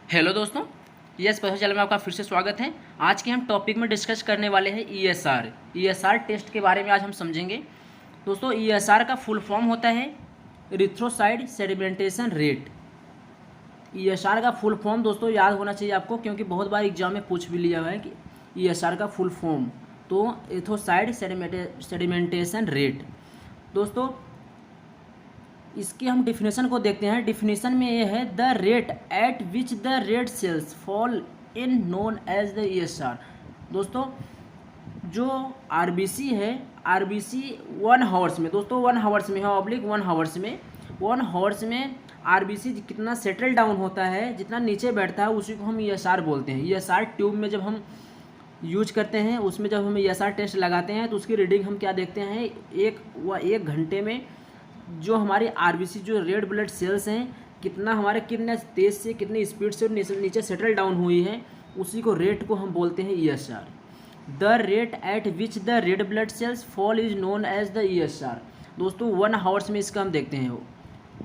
Hello दोस्तों, yes पता channel में आपका फिर से स्वागत है। आज के हम टॉपिक में डिस्कस करने वाले हैं ईएसआर टेस्ट के बारे में आज हम समझेंगे। दोस्तों, ईएसआर का फुल फॉर्म होता है इरिथ्रोसाइट सेडिमेंटेशन रेट। ईएसआर का फुल फॉर्म दोस्तों याद होना चाहिए आपको, क्योंकि बहुत बार एग्जाम में पूछ भी लिया हुआ है कि ईएसआर का फुल फॉर्म, तो इरिथ्रोसाइट सेडिमेंटेशन रेट। दोस्तों, इसकी हम डिफिनेशन को देखते हैं। डिफिनेशन में ये है the rate at which the red cells fall in known as the ESR. दोस्तों, जो आरबीसी है, आरबीसी 1 हावर्स में, दोस्तों 1 हावर्स में है, ऑब्लिक 1 हावर्स में, 1 हावर्स में आरबीसी कितना सेटल डाउन होता है, जितना नीचे बैठता है, उसी को हम ईएसआर बोलते हैं। ईएसआर ट्यूब में जब हम यूज करते हैं, उसमें जब हम ईएसआर टेस्ट लगाते हैं तो उसकी रीडिंग हम क्या देखते हैं, एक घंटे में जो हमारे आरबीसी जो रेड ब्लड सेल्स हैं कितने तेज़ से कितनी स्पीड से नीचे सेटल डाउन हुई है, उसी को रेट को हम बोलते हैं ESR. The rate at which the red blood cells fall is known as the ESR. दोस्तों 1 हावर्स में इसका हम देखते हैं,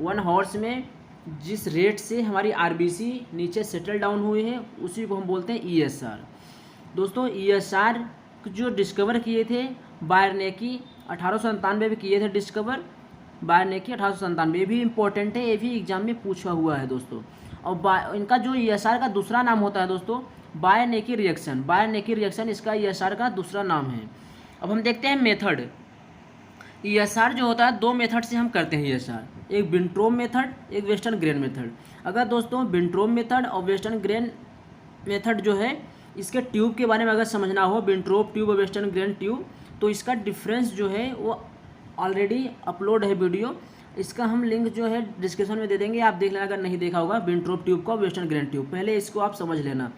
1 हावर्स में जिस रेट से हमारी आरबीसी नीचे सेटल डाउन हुई है उसी को हम बोलते हैं ईएसआर। दोस्तों, ईएसआर जो डिस्कवर किए थे बायरनेकी 1897 में किए थे डिस्कवर, बायरनेकी 1897। ये भी इंपॉर्टेंट है, ये भी एग्जाम में पूछा हुआ है दोस्तों। और इनका जो ईएसआर का दूसरा नाम होता है दोस्तों, बायरनेकी रिएक्शन। बायरनेकी रिएक्शन इसका ईएसआर का दूसरा नाम है। अब हम देखते हैं मेथड। ईएसआर जो होता है 2 मेथड से हम करते हैं ईएसआर, एक विंट्रोब मेथड, एक वेस्टर्न ग्रेन मेथड। अगर दोस्तों विंट्रोब मेथड और वेस्टर्न ग्रेन मेथड जो है, इसके ट्यूब के बारे में अगर समझना हो, विंट्रोब ट्यूब और वेस्टर्न ग्रेन ट्यूब, तो इसका डिफरेंस जो है वो ऑलरेडी अपलोड है वीडियो। इसका हम लिंक जो है डिस्क्रिप्शन में दे देंगे, आप देख लेना अगर नहीं देखा होगा। विंट्रोब ट्यूब का, वेस्टर्न ग्रेन ट्यूब, पहले इसको आप समझ लेना,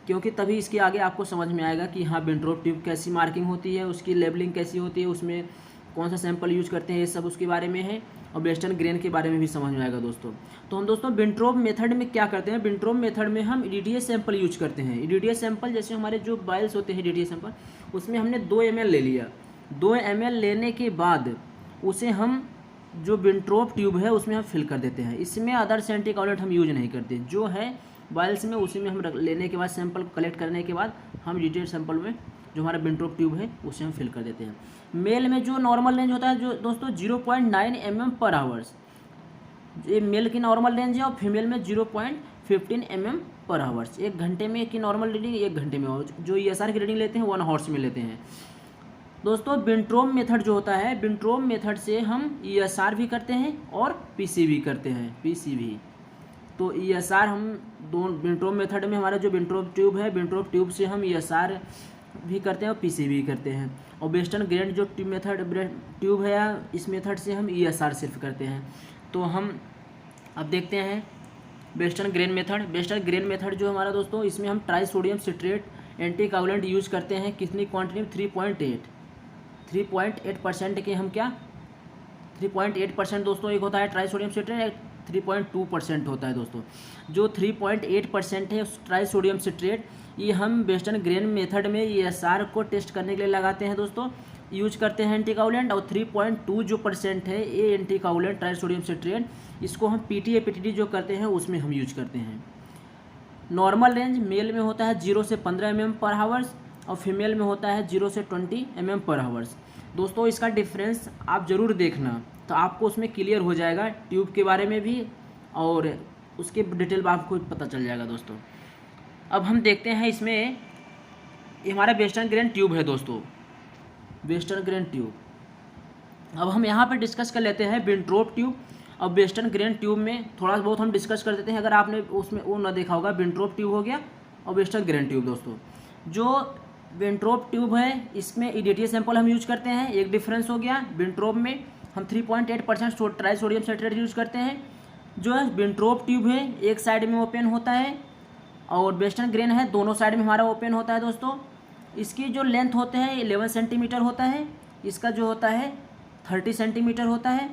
क्योंकि तभी इसके आगे आपको समझ में आएगा कि हाँ विंट्रोब ट्यूब कैसी मार्किंग होती है, उसकी लेबलिंग कैसी होती है, उसमें कौन सा सैंपल यूज करते हैं, ये सब उसके बारे में है। और वेस्टर्न ग्रेन के बारे में भी समझ में आएगा दोस्तों। तो हम दोस्तों विंट्रोब मेथड में क्या करते हैं, विंट्रोब मेथड में हम ईडीटीएस सैंपल यूज करते हैं। ईडीटीएस सैंपल जैसे हमारे जो बाइल्स होते हैं ईडीटीएस सैंपल, उसमें हमने 2 ml ले लिया। 2 ml लेने के बाद उसे हम जो विंट्रोब ट्यूब है उसमें हम फिल कर देते हैं। इसमें अदर्स एंटीकाउलेंट हम यूज नहीं करते, जो है बाइल्स में उसी में हम लेने के बाद सैंपल कलेक्ट करने के बाद हम ईडीटीएस सैंपल में जो हमारा विंट्रोब ट्यूब है उसे हम फिल कर देते हैं। मेल में जो नॉर्मल रेंज होता है जो दोस्तों 0.9 mm पर आवर्स, ये मेल की नॉर्मल रेंज है, और फीमेल में 0.15 mm पर आवर्स। 1 घंटे में की नॉर्मल रीडिंग 1 घंटे में, और जो ईएसआर की रीडिंग लेते हैं 1 हावर्स में लेते हैं। दोस्तों विंट्रोब मेथड जो होता है, विंट्रोब मेथड से हम ईएसआर भी करते हैं और पीसी भी करते हैं, पीसी भी। तो ईएसआर हम विंट्रोब मेथड में हमारा जो विंट्रोब ट्यूब है, विंट्रोब ट्यूब से हम ईएसआर भी करते हैं और पीसी भी करते हैं। और वेस्टर्न ग्रेन जो ट्यूब है, इस मेथड से हम ईएसआर सिर्फ करते हैं। तो हम अब देखते हैं western grain method. Western grain method जो हमारा दोस्तों, इसमें हम ट्राइसोडियम सिट्रेट एंटीकाउलेंट यूज करते हैं। कितनी क्वांटिटी में, 3.8% के हम क्या 3.8% दोस्तों एक होता है ट्राइसोडियम सिट्रेट, 3.2% होता है दोस्तों। जो 3.8% है ट्राइसोडियम सिट्रेट, ये हम वेस्टर्न ग्रेन मेथड में ईएसआर को टेस्ट करने के लिए लगाते हैं दोस्तों, यूज करते हैं एंटीकाउलेंट। और 3.2 जो % है ये एंटीकाउलेंट ट्राइसोडियम सिट्रेट, इसको हम पीटीए पीटीडी जो करते हैं उसमें हम यूज करते हैं। नॉर्मल रेंज मेल में होता है 0 से 15 mm पर हावर्स, और फीमेल में होता है 0 से 20 mm पर हावर्स। दोस्तों इसका डिफरेंस आप ज़रूर देखना, तो आपको उसमें क्लियर हो जाएगा, ट्यूब के बारे में भी और उसके डिटेल में आपको पता चल जाएगा दोस्तों। अब हम देखते हैं इसमें, ये हमारा वेस्टर्न ग्रेन ट्यूब है दोस्तों, वेस्टर्न ग्रेन ट्यूब। अब हम यहाँ पर डिस्कस कर लेते हैं विंट्रोब ट्यूब और वेस्टर्न ग्रेन ट्यूब में थोड़ा बहुत हम डिस्कस कर देते हैं। अगर आपने उसमें वो ना देखा होगा, विंट्रोब ट्यूब हो गया और वेस्टर्न ग्रेन ट्यूब। दोस्तों जो विंट्रोब ट्यूब है इसमें ईडीटीएस सैंपल हम यूज करते हैं, एक डिफरेंस हो गया। विंट्रोब में हम 3.8% ट्राइसोडियम सिट्रेट यूज करते हैं। जो है विंट्रोब ट्यूब है एक साइड में ओपन होता है, और वेस्टर्न ग्रेन है दोनों साइड में हमारा ओपन होता है दोस्तों। इसकी जो लेंथ होते हैं 11 सेंटीमीटर होता है, इसका जो होता है 30 सेंटीमीटर होता है।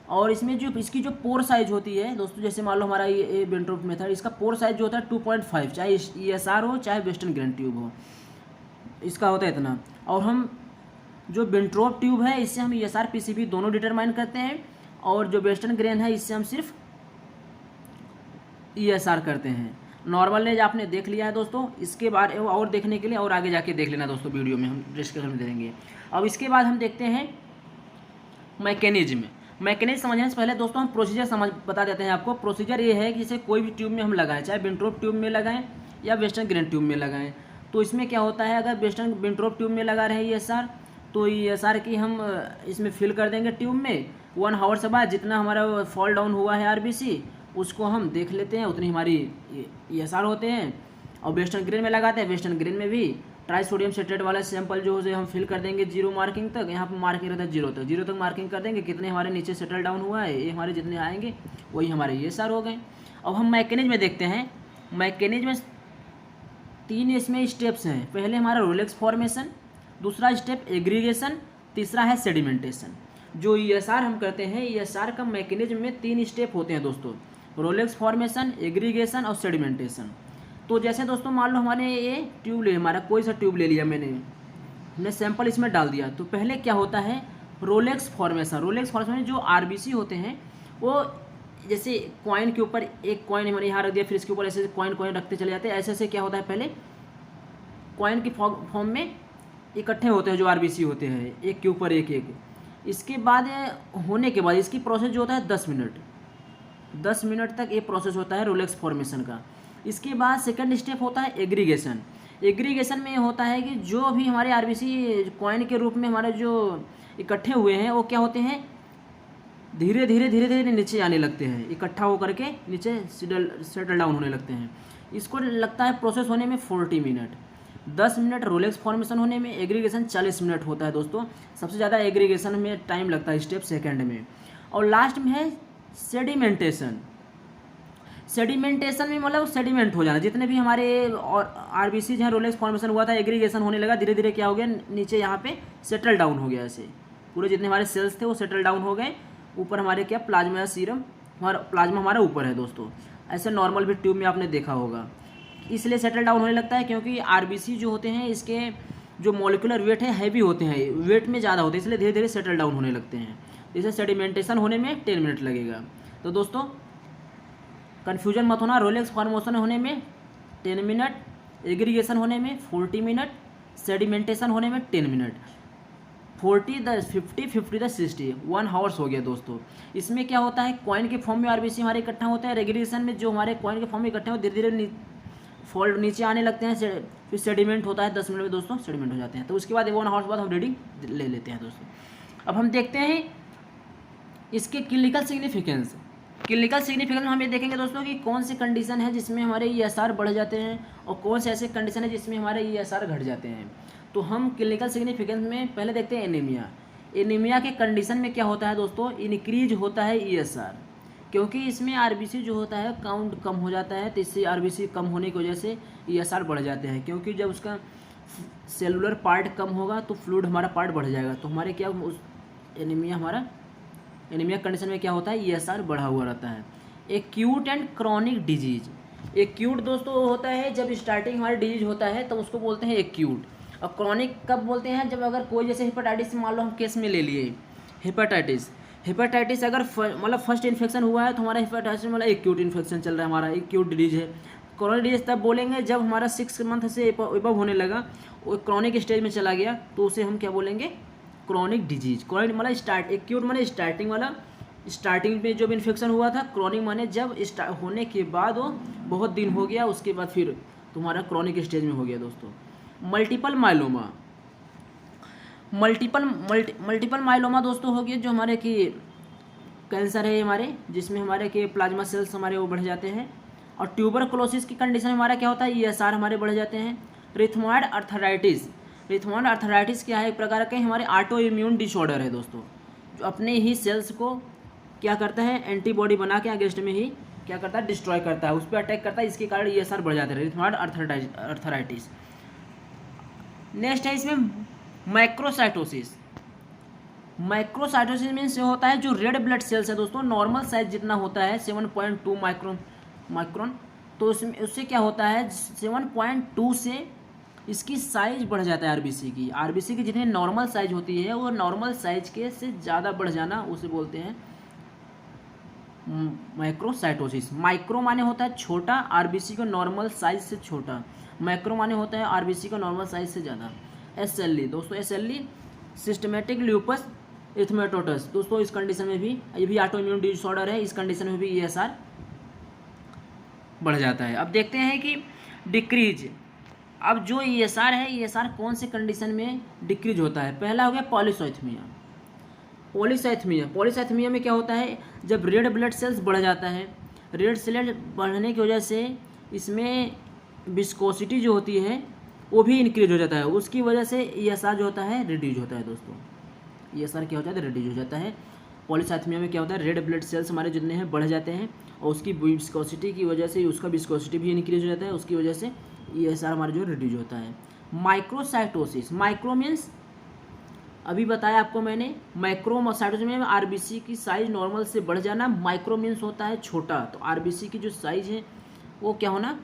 और इसमें जो इसकी जो पोर साइज होती है दोस्तों, जैसे मान लो हमारा ये विंट्रोब मेथड, इसका पोर साइज जो होता है 2.5, चाहे ईएसआर हो चाहे वेस्टर्न ग्रेन ट्यूब हो, इसका होता है इतना। और हम जो विंट्रोब ट्यूब है इससे हम ईएसआर पीसीबी दोनों डिटरमाइन करते हैं, और जो वेस्टर्न ग्रेन है इससे हम सिर्फ ईएसआर करते हैं। नॉर्मल एज आपने देख लिया है दोस्तों, इसके बाद और देखने के लिए और आगे जाके देख लेना दोस्तों, वीडियो में हम डिस्कशन में देंगे। अब इसके बाद हम देखते हैं मैकेनिज्म। मैकेनिज्म समझने से पहले दोस्तों हम प्रोसीजर बता देते हैं आपको। प्रोसीजर ये है कि जैसे कोई भी ट्यूब में हम लगाएं, चाहे विंट्रोप ट्यूब में लगाएं या वेस्टर्न ग्रेन ट्यूब में लगाएं, तो इसमें क्या होता है, अगर वेस्टर्न विंट्रोप ट्यूब में लगा रहे हैं ESR, तो ESR की हम इसमें फिल कर देंगे ट्यूब में। 1 आवर के बाद जितना हमारा फॉल डाउन हुआ है RBC उसको हम देख लेते हैं, उतनी हमारी ESR होते हैं। और वेस्टर्न ग्रेन में लगाते हैं, वेस्टर्न ग्रेन में भी ट्राई सोडियम सिट्रेट वाला सैंपल जो है हम फिल कर देंगे 0 मार्किंग तक। यहाँ पर मार्किंग रहता है 0 तक मार्किंग कर देंगे, कितने हमारे नीचे सेटल डाउन हुआ है, ये हमारे जितने आएंगे वही हमारे ESR हो गए। अब हम मैकेनिज्म में देखते हैं। मैकेनिज्म में 3 इसमें स्टेप्स हैं। पहले हमारा रोलेक्स फॉर्मेशन, दूसरा स्टेप एग्रीगेशन, तीसरा है सेडिमेंटेशन। जो ESR हम करते हैं, ESR का मैकेनिज्म में 3 स्टेप होते हैं दोस्तों, रोलेक्स फॉर्मेशन, एग्रीगेशन और सेडिमेंटेशन। तो जैसे दोस्तों मान लो हमारे ये ट्यूब ले, हमारा कोई सा ट्यूब ले लिया हमने सैंपल इसमें डाल दिया, तो पहले क्या होता है रोलेक्स फॉर्मेशन। रोलेक्स फॉर्मेशन में जो RBC होते हैं वो जैसे कॉइन के ऊपर एक कॉइन हमारे यहाँ रख दिया, फिर इसके ऊपर ऐसे कॉइन रखते चले जाते हैं। ऐसे ऐसे क्या होता है, पहले कॉइन की फॉर्म में इकट्ठे होते हैं जो RBC होते हैं, एक के ऊपर एक एक। इसके बाद होने के बाद इसकी प्रोसेस जो होता है 10 मिनट तक ये प्रोसेस होता है रोलेक्स फॉर्मेशन का। इसके बाद सेकंड स्टेप होता है एग्रीगेशन। एग्रीगेशन में ये होता है कि जो भी हमारे RBC कॉइन के रूप में हमारे जो इकट्ठे हुए हैं वो क्या होते हैं, धीरे धीरे नीचे आने लगते हैं, इकट्ठा होकर के नीचे सेटल डाउन होने लगते हैं। इसको लगता है प्रोसेस होने में 40 मिनट। 10 मिनट रोलेक्स फॉर्मेशन होने में, एग्रीगेशन 40 मिनट होता है दोस्तों। सबसे ज़्यादा एग्रीगेशन में टाइम लगता है स्टेप सेकंड में। और लास्ट में है सेडिमेंटेशन। सेडिमेंटेशन में मतलब सेडिमेंट हो जाना, जितने भी हमारे और RBC हैं रोलेक्स फॉर्मेशन हुआ था, एग्रीगेशन होने लगा, धीरे धीरे क्या हो गया नीचे यहाँ पे सेटल डाउन हो गया। ऐसे पूरे जितने हमारे सेल्स थे वो सेटल डाउन हो गए। ऊपर हमारे क्या प्लाज्मा या सीरम, प्लाज्मा हमारा ऊपर है दोस्तों। ऐसे नॉर्मल भी ट्यूब में आपने देखा होगा, इसलिए सेटल डाउन होने लगता है क्योंकि RBC जो होते हैं इसके जो मॉलिक्यूलर वेट है हैवी होते हैं, वेट में ज़्यादा होते हैं, इसलिए धीरे धीरे सेटल डाउन होने लगते हैं। इसे सेडिमेंटेशन होने में 10 मिनट लगेगा। तो दोस्तों कन्फ्यूजन मत होना, रोलेक्स फॉर्मेशन होने में 10 मिनट, एग्रीगेशन होने में 40 मिनट, सेडिमेंटेशन होने में 10 मिनट। 40 द 50 50 द 60 1 आवर्स हो गया दोस्तों। इसमें क्या होता है, कॉइन के फॉर्म में RBC हमारे इकट्ठा होता है। एग्रीगेशन में जो हमारे कॉइन के फॉर्म में इकट्ठे होते हैं धीरे धीरे फोल्ड नीचे आने लगते हैं, फिर सेडिमेंट होता है 10 मिनट में दोस्तों, सेडिमेंट हो जाते हैं। तो उसके बाद 1 आवर्स बाद हम रीडिंग ले लेते हैं दोस्तों। अब हम देखते हैं इसके क्लिनिकल सिग्निफिकेंस। क्लिनिकल सिग्निफिकेंस में हम ये देखेंगे दोस्तों कि कौन सी कंडीशन है जिसमें हमारे ESR बढ़ जाते हैं और कौन से ऐसे कंडीशन है जिसमें हमारे ESR घट जाते हैं। तो हम क्लिनिकल सिग्निफिकेंस में पहले देखते हैं एनीमिया। एनीमिया के कंडीशन में क्या होता है दोस्तों, इंक्रीज होता है ESR, क्योंकि इसमें RBC जो होता है काउंट कम हो जाता है, तो इससे RBC कम होने की वजह से ESR बढ़ जाते हैं। क्योंकि जब उसका सेलुलर पार्ट कम होगा तो फ्लूइड हमारा पार्ट बढ़ जाएगा, तो हमारे क्या उस एनीमिया कंडीशन में क्या होता है, ESR बढ़ा हुआ रहता है। Acute and chronic disease. Acute दोस्तों होता है जब स्टार्टिंग हमारा डिजीज होता है तो उसको बोलते हैं एक्यूट। और क्रॉनिक कब बोलते हैं, जब अगर कोई जैसे हेपेटाइटिस मान लो हम केस में ले लिए, हेपेटाइटिस अगर मतलब फर्स्ट इन्फेक्शन हुआ है तो हमारा हेपेटाइटिस मतलब एक्यूट इन्फेक्शन चल रहा है, हमारा एक्यूट डिजीज है। क्रॉनिक डिजीज तब बोलेंगे जब हमारा 6 मंथ से एबव होने लगा, वो क्रॉनिक स्टेज में चला गया, तो उसे हम क्या बोलेंगे, क्रॉनिक डिजीज। क्रॉनिक मतलब एक्यूट माने स्टार्टिंग वाला, स्टार्टिंग में जब इन्फेक्शन हुआ था। क्रॉनिक माने जब होने के बाद वो बहुत दिन हो गया, उसके बाद फिर तुम्हारा क्रॉनिक स्टेज में हो गया दोस्तों। Multiple myeloma. मल्टीपल माइलोमा दोस्तों हो गया जो हमारे की कैंसर है हमारे, जिसमें हमारे के प्लाज्मा सेल्स हमारे वो बढ़ जाते हैं। और ट्यूबरकुलोसिस की कंडीशन में हमारा क्या होता है, ESR हमारे बढ़ जाते हैं। रिथमॉइड अर्थराइटिस। रिथमॉइड अर्थराइटिस क्या है, एक प्रकार के हमारे ऑटो इम्यून डिसऑर्डर है दोस्तों, जो अपने ही सेल्स को क्या करता है, एंटीबॉडी बना के अगेंस्ट में ही क्या करता है, डिस्ट्रॉय करता है, उस पर अटैक करता है, इसके कारण ESR बढ़ जाते हैं, रिथमॉइड अर्थराइटिस। नेक्स्ट है इसमें माइक्रोसाइटोसिस। माइक्रोसाइटोसिस मीन्स होता है जो रेड ब्लड सेल्स है दोस्तों, नॉर्मल साइज जितना होता है 7.2 माइक्रोन, तो उससे क्या होता है 7.2 से इसकी साइज बढ़ जाता है RBC की जितनी नॉर्मल साइज होती है वो नॉर्मल साइज के से ज़्यादा बढ़ जाना, उसे बोलते हैं मैक्रोसाइटोसिस। माइक्रो माने होता है छोटा, आरबीसी को नॉर्मल साइज से छोटा, मैक्रो माने होता है आरबीसी को नॉर्मल साइज से ज़्यादा। एसएलई दोस्तों, एसएलई सिस्टमेटिक ल्यूपस एरिथेमेटोसस दोस्तों, इस कंडीशन में भी, ये भी ऑटो इम्यून डिसऑर्डर है, इस कंडीशन में भी ईएसआर बढ़ जाता है। अब देखते हैं कि डिक्रीज, अब जो ईएसआर है, ईएसआर कौन से कंडीशन में डिक्रीज होता है। पहला हो गया पॉलीसाइथमिया। पॉलीसाइथमिया में क्या होता है, जब रेड ब्लड सेल्स बढ़ जाता है, रेड सेल बढ़ने की वजह से इसमें विस्कोसिटी जो होती है वो भी इंक्रीज हो जाता है, उसकी वजह से ईएसआर जो होता है रिड्यूज होता है दोस्तों। ईएसआर क्या होता है, रिड्यूज हो जाता है। पॉलीसाइथमिया में क्या होता है, रेड ब्लड सेल्स हमारे जितने हैं बढ़ जाते हैं और उसकी विस्कोसिटी की वजह से उसका विस्कोसिटी भी इंक्रीज हो जाता है, उसकी वजह से ईएसआर हमारा जो रिड्यूज होता है। माइक्रोसाइटोसिस, माइक्रो मीन्स अभी बताया आपको मैंने, माइक्रोसाइटोसिस में आरबीसी की साइज नॉर्मल से बढ़ जाना, माइक्रो मीन्स होता है छोटा, तो आरबीसी की जो साइज है वो क्या होना,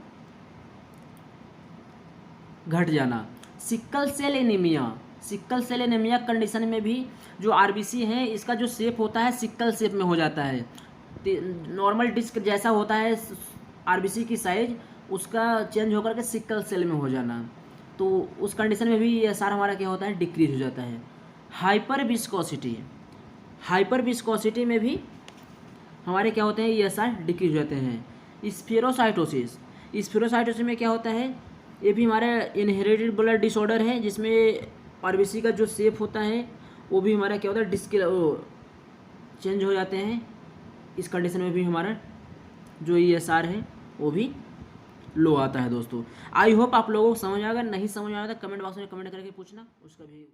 घट जाना। Sickle cell anaemia, sickle cell anaemia condition में भी जो आरबीसी है इसका जो शेप होता है सिक्कल शेप में हो जाता है, नॉर्मल डिस्क जैसा होता है आरबीसी की साइज, उसका चेंज होकर के सिक्कल सेल में हो जाना, तो उस कंडीशन में भी ईएसआर हमारा क्या होता है, डिक्रीज हो जाता है। हाइपर विस्कोसिटी, हाइपर विस्कोसिटी में भी हमारे क्या होते हैं, ईएसआर डिक्रीज हो जाते हैं। स्फेरोसाइटोसिस, स्फेरोसाइटोसिस में क्या होता है, ये भी हमारा इनहेरिटेड ब्लड डिसऑर्डर है, जिसमें आरबीसी का जो शेप होता है वो भी हमारा क्या होता है, डिस्क चेंज हो जाते हैं, इस कंडीशन में भी हमारा जो ईएसआर है वो भी लो आता है दोस्तों। आई होप आप लोगों को समझ आएगा, नहीं समझ आया तो कमेंट बॉक्स में कमेंट करके पूछना, उसका भी